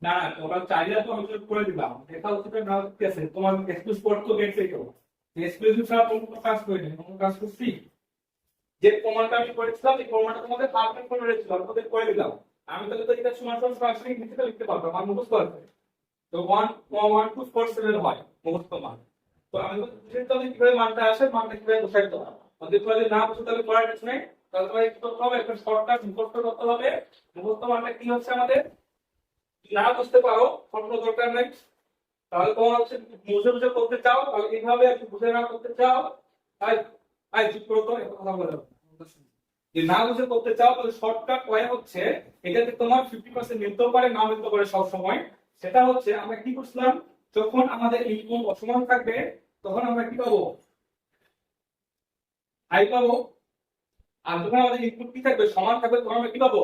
না না, তোমরা চাইলে তো আমি করে দিলাম, এটা হচ্ছে না কি আছে তোমার এক্সক্লুসিভ কোড তো গেট থেকে এক্সক্লুসিভ ছাড়া তুমি কোনো কাজ করিনি, কোনো কাজ করছি। যে প্রমাণটা আমি করেছিলাম এই প্রমাণটা তোমাদের পাবলিক করে রেখেছিলাম, তোমাদের করে দিলাম। আমি তাহলে তো এটা সমান সমান সরাসরি লিখতে পারবো, আমার মুখস্থ আছে। তো 1.1247 হয় মুখস্থ মান। তো আমি তো বুঝতে হবে কিভাবে মানটা আসে, মানটা কিভাবে বসাইতে হবে। যদি তোমরা যদি না বুঝো তাহলে পড়ার কিছু নেই, তাহলে তোমার কি করতে হবে? একটা শর্টকাট মুখস্থ করতে হবে। মুখস্থ মানটা কি হচ্ছে আমাদের? না বুঝতে পারো কোনো দরকার নেই, তাহলে তোমার হচ্ছে বুঝে বুঝে করতে চাও, তাহলে এইভাবে একটু বুঝে না করতে চাও, তাই তাই চুপ করো তো, একটা কথা বলে দাও। যে না বুঝে করতে চাও তাহলে শর্টকাট ওয়ে হচ্ছে, এটাতে তোমার 50% মিলতেও পারে, না মিলতে পারে সব সময়। সেটা হচ্ছে আমরা কি করছিলাম, যখন আমাদের ইনপুট অসমান থাকবে তখন আমরা কি পাবো? হাই পাবো। আর যখন আমাদের ইনপুট কি থাকবে, সমান থাকবে, তখন আমরা কি পাবো?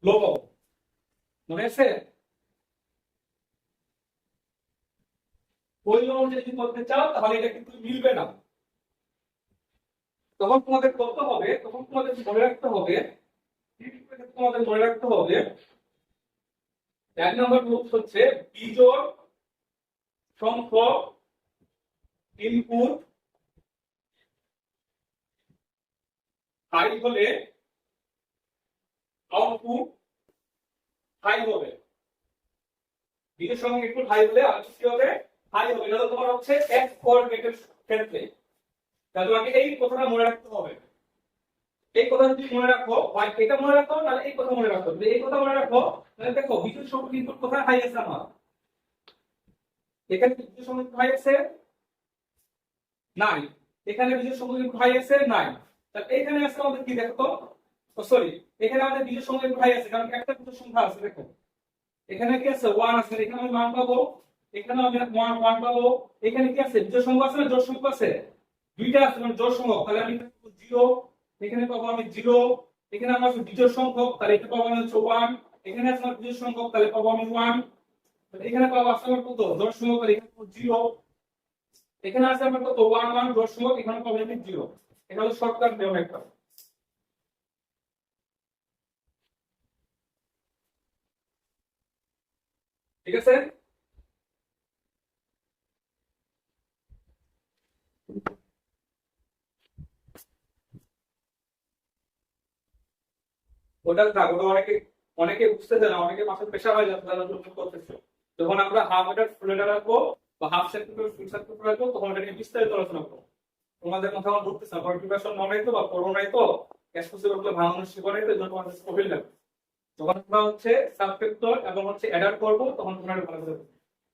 লো পাবো। মনে আছে? ওই অনুযায়ী যদি করতে চাও তাহলে এটা কিন্তু মিলবে না। তখন তোমাদের করতে হবে, তখন তোমাদের মনে রাখতে হবে, তোমাদের মনে রাখতে হবে 1 নম্বর রুল হচ্ছে বিজোড় সংখ্যক ইনপুট হাই হলে আউটপুট হাই হবে। বিজোড় সংখ্যক ইনপুট হাই হলে আউটপুট কি হবে? হাই হবে। এটা তোমার হচ্ছে এক্স কোঅর্ডিনেটের ক্ষেত্রে। তাহলে তোমাকে এই কথাটা মনে রাখতে হবে। এই কথা যদি মনে রাখো, হয় এটা মনে রাখো, তাহলে এই কথা মনে রাখো। যদি এই কথা মনে রাখো তাহলে দেখো বিজোড় সংখ্যক ইনপুট কোথায় হাই আছে আমার? এখানে বিজোড় সংখ্যক হাই আছে নাই, এখানে বিজোড় সংখ্যক ইনপুট হাই আছে নাই, তাহলে এখানে আছে আমাদের কি দেখো তো, সরি, এখানে আমাদের বিজোড় সংখ্যক ইনপুট হাই আছে কারণ একটা বিজোড় সংখ্যা আছে। দেখো এখানে কি আছে? 1 আছে, এখানে আমি মান পাবো, এখানে আমি 1 পাবো। এখানে কি আছে? বিজোড় সংখ্যা আছে না জোড় সংখ্যা আছে? দুইটা আছে, মানে জোড় সংখ্যক, তাহলে আমি 0, এখানে পাবো আমি 0। এখানে আমার বিজোড় সংখ্যক, তাহলে এটা পাবো আমি হচ্ছে 1। এখানে আছে আমার বিজোড় সংখ্যক, তাহলে পাবো আমি 1। এখানে পাবো আছে আমার কত? জোড় সংখ্যক, তাহলে এখানে পাবো 0। এখানে আছে আমার কত? 1 1 জোড় সংখ্যক, এখানে পাবো আমি 0। এটা হলো শর্টকাট নিয়ম একটা। ঠিক আছে? ওটা থাক, ওটা অনেকে অনেকে বুঝতেছে না, অনেকে মাথায় প্রেশার হয়ে যাচ্ছে যারা নতুন করতেছে। যখন আমরা হাফ ওয়েটার ফুল ওয়েটার রাখবো বা হাফ সার্কিট ফুল সার্কিট রাখবো তখন এটা নিয়ে বিস্তারিত আলোচনা করবো। তোমাদের কথা আমার ধরতেছে না, প্রিপারেশন মনে তো বা করো নাই তো এক্সপোজার গুলো ভাঙানো শিখো নাই তো জন্য তোমাদের প্রফিল লাগবে। যখন আমরা হচ্ছে সাবফ্যাক্টর এবং হচ্ছে অ্যাডার করবো তখন তোমরা ভালো করে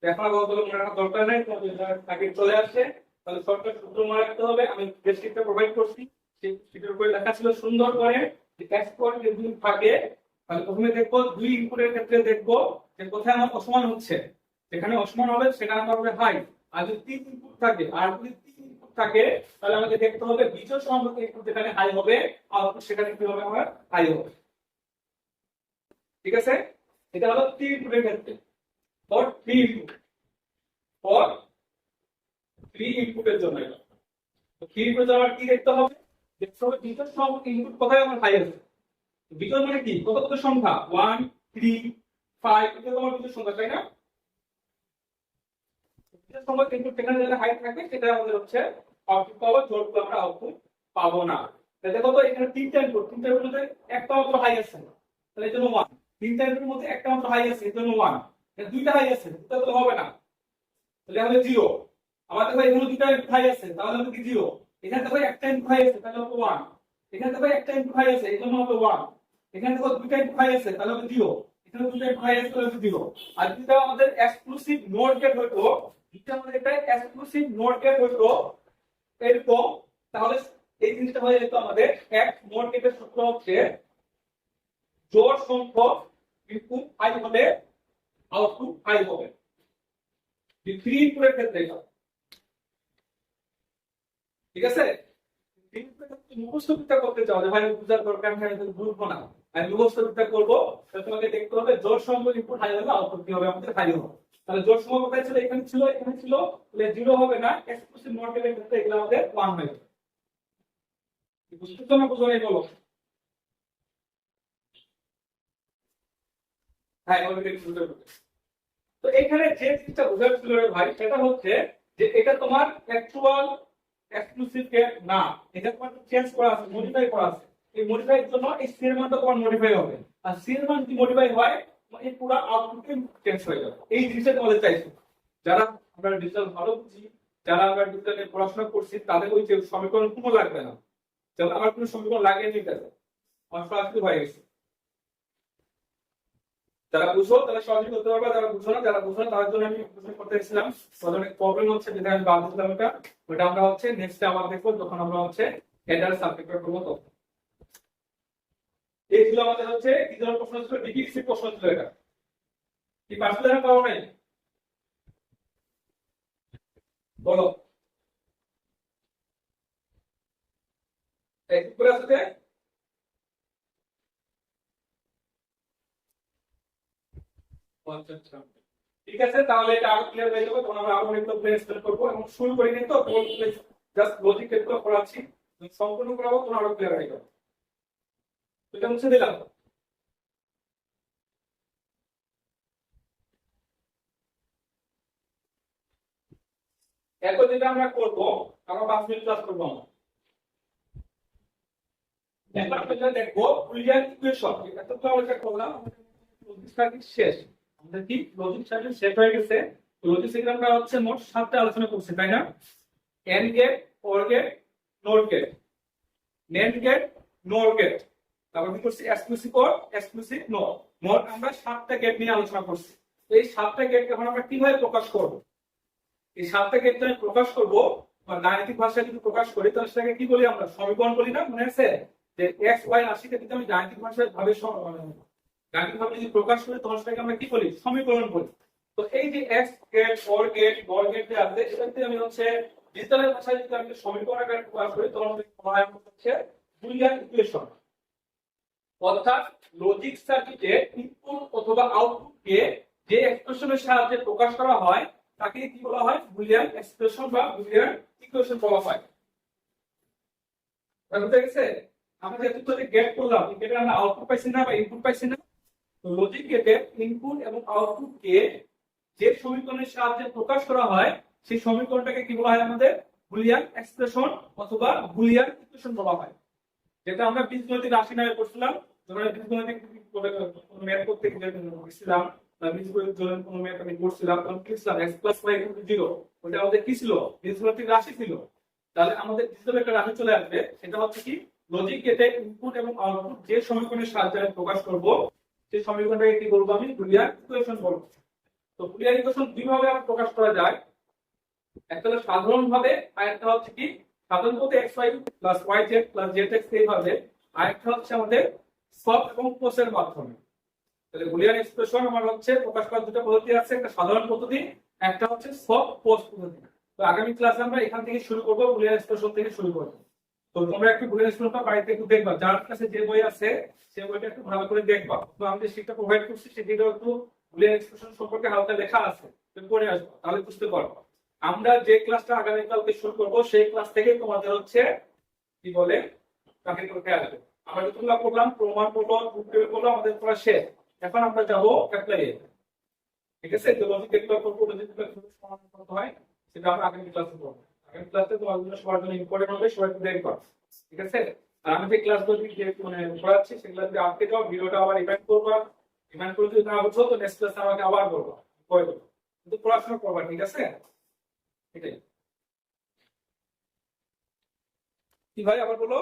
এখন আগে বলো মনে রাখার দরকার নাই, তোমাদের চলে আসছে তাহলে শর্টকাট সূত্র মনে রাখতে হবে। আমি ডেসক্রিপ্টর প্রোভাইড করছি, সেই শীটের উপরে লেখা ছিল সুন্দর করে যে এক্সপোর্ট যদি থাকে তাহলে প্রথমে দেখবো দুই ইনপুটের ক্ষেত্রে দেখবো যে কোথায় আমার অসমান হচ্ছে, যেখানে অসমান হবে সেটা আমার হবে হাই। আর যদি তিন ইনপুট থাকে আর যদি তিন ইনপুট থাকে তাহলে আমাকে দেখতে হবে বিজোড় সংখ্যক ইনপুট যেখানে হাই হবে আউটপুট সেখানে কি হবে আমার হাই হবে। ঠিক আছে, এটা হলো তিন ইনপুটের ক্ষেত্রে। For three input, for three ইনপুটের জন্য এটা থ্রি ইনপুটের জন্য কি দেখতে হবে, দেখতে হবে বিজোড় সংখ্যক ইনপুট কোথায় আমার হাই আছে। বিজোড় মানে কি, কত কত সংখ্যা 1 3 5 এটা তোমার বিজোড় সংখ্যা তাই না। বিজোড় সংখ্যক ইনপুট যেখানে যেটা হাই থাকে সেটা আমাদের হচ্ছে আউটপুট পাবো, জোড় করলে আমরা আউটপুট পাবো না। তাহলে দেখো তো এখানে তিনটা ইনপুটের মধ্যে একটা মাত্র হাই আছে তাহলে এর জন্য 1, তিনটা ইনপুটের মধ্যে একটা মাত্র হাই আছে এর জন্য 1, এর দুইটা হাই আছে দুটো তো হবে না তাহলে হবে 0। আমাদের ভাই এখানে দুইটা ইনপুট হাই আছে তাহলে হবে কি 0, এখানে দেখো একটা ইনপুট হাই আছে তাহলে হবে 1, এখানে দেখো একটা ইনপুট হাই আছে এর জন্য হবে 1, এখানে দেখো দুইটা ইনপুট হাই আছে তাহলে হবে 0, এখানে দুইটা ইনপুট হাই আছে তাহলে হবে 0। আর যদি আমাদের এক্সক্লুসিভ নট গেট হতো, যদি আমাদের এটা এক্সক্লুসিভ নট গেট হতো এরকম তাহলে এই জিনিসটা হয়ে যেত আমাদের এক নট গেটের সূত্র হচ্ছে জোড় সংখ্যক ইনপুট হাই হলে আউটপুট হাই হবে। থ্রি ইনপুটের ক্ষেত্রে এটা ঠিক আছে। মুখস্থ বিদ্যা করতে চাও যে ভাই বুঝার দরকার নেই আমি বুঝবো না, আমি মুখস্থ বিদ্যা করবো তাহলে তোমাকে দেখতে হবে জোড় সংখ্যক ইনপুট হাই হলে আউটপুট কি হবে আমাদের হাই হবে। তাহলে জোড় সংখ্যক কোথায় ছিল, এখানে ছিল এখানে ছিল, তাহলে 0 হবে না, এক্সক্লুসিভ নট গেটের ক্ষেত্রে এগুলো আমাদের 1 হয়ে যাবে। বুঝতে না বুঝো নাই বলো। হ্যাঁ অলরেডি বুঝতে পারবে। তো এখানে যে জিনিসটা বোঝার ছিল রে ভাই সেটা হচ্ছে যে এটা তোমার অ্যাকচুয়াল এক্সক্লুসিভ গেট না, এটা তোমার চেঞ্জ করা আছে, মডিফাই করা আছে। এই মডিফাই এর জন্য এই সি এর মানটা তোমার মডিফাই হবে, আর সি এর মান যদি মডিফাই হয় এই পুরো আউটপুটে চেঞ্জ হয়ে যাবে। এই জিনিসটা তোমাদের চাইছো যারা আমরা ডিজিটাল ভালো বুঝি, যারা আমরা ডিজিটালে পড়াশোনা করছি তাদের ওই যে সমীকরণ কোনো লাগবে না, যেমন আমার কোনো সমীকরণ লাগে নি কাছে আমার সরাসরি হয়ে গেছে। যারা বুঝো তারা সহজে করতে পারবে, যারা বুঝো না যারা বুঝো না তাদের জন্য আমি প্রশ্ন করতে এসেছিলাম। অনেক প্রবলেম হচ্ছে যেটা আমি বাদ দিলাম ওটা আমরা হচ্ছে নেক্সট আবার দেখবো যখন আমরা হচ্ছে এডার সাবজেক্ট করবো তখন। এই ছিল আমাদের হচ্ছে কি ধরনের প্রশ্ন ছিল, ডিফিক্সিভ প্রশ্ন ছিল। এটা কি পাঁচটা জানা পাওয়া নাই বলো এই করে আসতে। ঠিক আছে তাহলে এটা আরো ক্লিয়ার হয়ে যাবে, তখন আমরা আরো অনেকগুলো প্লে এক্সপ্লেন করবো এবং শুরু করে নিই। তো জাস্ট লজিক এগুলো পড়াচ্ছি, সম্পূর্ণ করাবো তখন আরো ক্লিয়ার হয়ে যাবে। এটা মুছে দিলাম। এরপর যেটা আমরা করবো আমরা 5 মিনিট ক্লাস করবো। আমরা এখন দেখবো বুলিয়ান ইকুয়েশন। এটা তো আমরা করলাম, লজিক সার্কিট শেষ। আমাদের কি লজিক সার্কিট শেষ হয়ে গেছে। লজিক সার্কিট আমরা হচ্ছে মোট 7টা আলোচনা করছি তাই না। And gate, or gate, not gate, net gate, nor gate, তারপর কি করছি এক্সক্লুসিভ অর এক্সক্লুসিভ নট। মোট আমরা 7টা গেট নিয়ে আলোচনা করছি। এই 7টা গেটকে এখন আমরা কিভাবে প্রকাশ করব, এই 7টা গেট আমি প্রকাশ করব বা গাণিতিক ভাষায় যদি প্রকাশ করি তাহলে সেটাকে কি বলি আমরা সমীকরণ বলি না, মনে আছে যে x y রাশিকে যদি আমি গাণিতিক ভাষায় গাণিতিক ভাবে যদি প্রকাশ করি তখন সেটাকে আমরা কি বলি সমীকরণ বলি। তো এই যে x gate, or gate, nor gate যে আছে এটাকে আমি হচ্ছে ডিজিটালের ভাষায় যদি আমি সমীকরণ আকারে প্রকাশ করি তখন বলা হচ্ছে বুলিয়ান ইকুয়েশন। অর্থাৎ লজিক সার্কিটে ইনপুট অথবা আউটপুটকে যে এক্সপ্রেশনের সাহায্যে প্রকাশ করা হয় তাকে কি বলা হয় বুলিয়ান এক্সপ্রেশন বা বুলিয়ান ইকুয়েশন বলা হয়। বুঝতে গেছে? আমরা যেহেতু গেট করলাম, গেটে আমরা আউটপুট পাইছি না বা ইনপুট পাইছি না, তো লজিক গেটে ইনপুট এবং আউটপুটকে যে সমীকরণের সাহায্যে প্রকাশ করা হয় সেই সমীকরণটাকে কি বলা হয় আমাদের বুলিয়ান এক্সপ্রেশন অথবা বুলিয়ান ইকুয়েশন বলা হয়। যেটা আমরা বীজগণিত রাশি নামে পড়ছিলাম, যখন বীজগণিত ম্যাথ করতে গেছিলাম ধরেন কোনো ম্যাথ আমি করছিলাম তখন কি ছিল x plus y equal to 0, ওটা আমাদের কি ছিল বীজগণিত রাশি ছিল। তাহলে আমাদের হিসেবে একটা রাশি চলে আসবে, সেটা হচ্ছে কি লজিক গেটে ইনপুট এবং আউটপুট যে সমীকরণের সাহায্যে আমি প্রকাশ করব সেই সমীকরণটাকে কি বলবো আমি বুলিয়ান ইকুয়েশন বলবো। তো বুলিয়ান ইকুয়েশন দুই ভাবে প্রকাশ করা যায়, একটা হলো সাধারণ ভাবে আর একটা হচ্ছে কি সাধারণ বলতে xy plus yz plus zx এইভাবে, আর একটা হচ্ছে আমাদের সব এবং কোসের মাধ্যমে। তাহলে বুলিয়ান এক্সপ্রেশন আমার হচ্ছে প্রকাশ করার দুটো পদ্ধতি আছে, একটা সাধারণ পদ্ধতি, একটা হচ্ছে সব কোস পদ্ধতি। তো আগামী ক্লাসে আমরা এখান থেকে শুরু করব, বুলিয়ান এক্সপ্রেশন থেকে শুরু করব। তো তোমরা একটু বুলিয়ান এক্সপ্রেশনটা বাড়িতে একটু দেখবা, যার কাছে যে বই আছে সেই বইটা একটু ভালো করে দেখবা। তো আমি যে শিটটা প্রোভাইড করছি সেটা একটু বুলিয়ান এক্সপ্রেশন সম্পর্কে হালকা লেখা আছে, তুমি পড়ে আসবে তাহলে বুঝতে পারবা। আমরা যে ক্লাসটা আগামী কালকে শুরু করব সেই ক্লাস থেকে তোমাদের হচ্ছে কি বলে চাকরি করতে আসবে। আমরা যতগুলো করলাম প্রমাণ পড়লো, প্রুফ পড়লো, আমাদের পড়া শেষ। এখন আমরা যাবো অ্যাপ্লাই এ, ঠিক আছে? তো লজিক এগুলো করবো, লজিক এগুলো কিভাবে সমাধান করতে হয় সেটা আমরা আগামী ক্লাসে করবো। আগামী ক্লাসে তোমার জন্য সবার জন্য ইম্পর্টেন্ট হবে, সবাই একটু দেখবা, ঠিক আছে? আর আমি যে ক্লাসগুলো মানে পড়াচ্ছি সেগুলো যদি আটকে যাও ভিডিওটা আবার রিমাইন্ড করবা, রিমাইন্ড করে যদি না বুঝো তো নেক্সট ক্লাসে আমাকে আবার বলবা, পরে বলবো। কিন্তু পড়াশোনা করবা, ঠিক আছে? এটাই। কি ভাই আবার বলো।